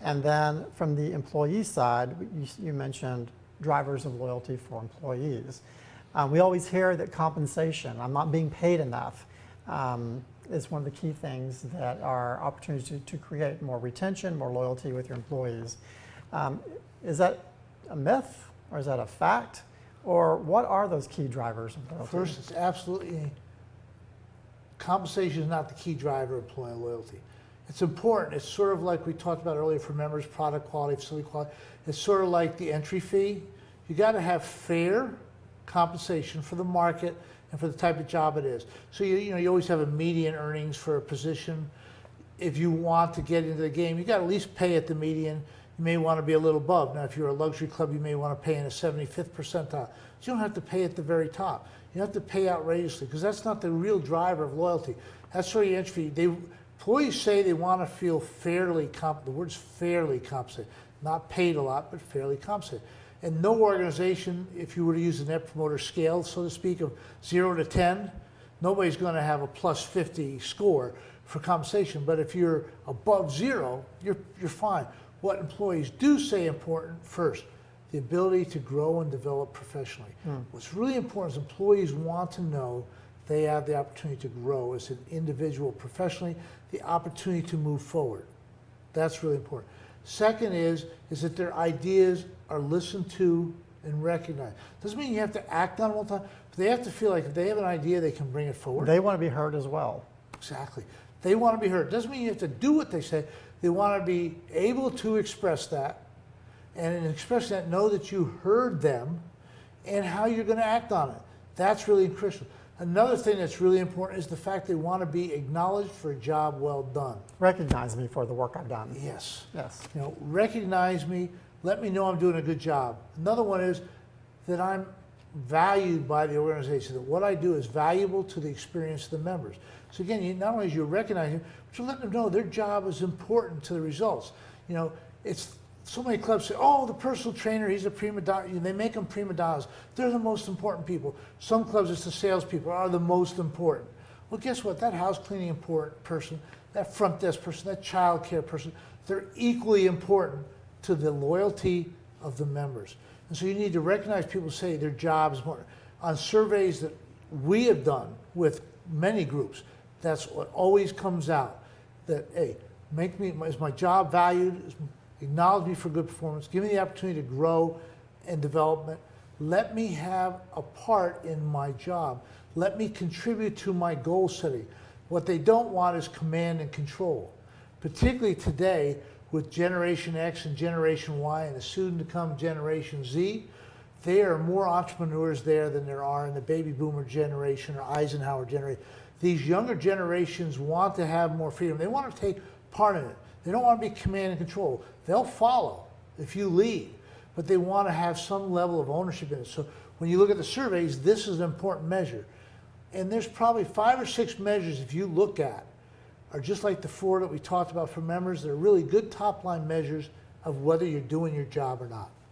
And then from the employee side, you mentioned drivers of loyalty for employees. We always hear that compensation, I'm not being paid enough, is one of the key things that are opportunities to create more retention, more loyalty with your employees. Is that a myth, or is that a fact? Or what are those key drivers of loyalty? First, it's absolutely, compensation is not the key driver of employee loyalty. It's important. It's sort of like we talked about earlier for members, product quality, facility quality. It's sort of like the entry fee. You got to have fair compensation for the market and for the type of job it is. So you always have a median earnings for a position. If you want to get into the game, you got to at least pay at the median. You may want to be a little above. Now, if you're a luxury club, you may want to pay in a 75th percentile. But you don't have to pay at the very top. You have to pay outrageously, because that's not the real driver of loyalty. That's sort of the entry fee. Employees say they want to feel fairly compensated. The word's fairly compensated. Not paid a lot, but fairly compensated. And no organization, if you were to use the Net Promoter Scale, so to speak, of 0 to 10, nobody's going to have a plus 50 score for compensation. But if you're above 0, you're fine. What employees do say important first, the ability to grow and develop professionally. What's really important is employees want to know they have the opportunity to grow as an individual professionally, the opportunity to move forward. That's really important. Second is that their ideas are listened to and recognized. Doesn't mean you have to act on them all the time, but they have to feel like if they have an idea, they can bring it forward. They want to be heard as well. Exactly. They want to be heard. Doesn't mean you have to do what they say. They want to be able to express that, and in expressing that, know that you heard them and how you're going to act on it. That's really crucial. Another thing that's really important is the fact they want to be acknowledged for a job well done. Recognize me for the work I've done. Yes. Yes. Recognize me. Let me know I'm doing a good job. Another one is that I'm valued by the organization, that what I do is valuable to the experience of the members. So again, not only is you recognizing, but you let them know their job is important to the results. It's so many clubs say, oh, the personal trainer, he's a prima donna. They make them prima donnas. They're the most important people. Some clubs, it's the salespeople are the most important. Well, guess what? That house cleaning important person, that front desk person, that child care person, they're equally important to the loyalty of the members. And so you need to recognize people say their job is important. On surveys that we have done with many groups, that's what always comes out. That, hey, is my job valued? Acknowledge me for good performance. Give me the opportunity to grow and development. Let me have a part in my job. Let me contribute to my goal setting. What they don't want is command and control. Particularly today with Generation X and Generation Y and the soon to come Generation Z, there are more entrepreneurs there than there are in the baby boomer generation or Eisenhower generation. These younger generations want to have more freedom. They want to take part in it. They don't want to be command and control. They'll follow if you lead, but they want to have some level of ownership in it. So when you look at the surveys, this is an important measure. And there's probably 5 or 6 measures if you look at are just like the 4 that we talked about for members. They're really good top line measures of whether you're doing your job or not.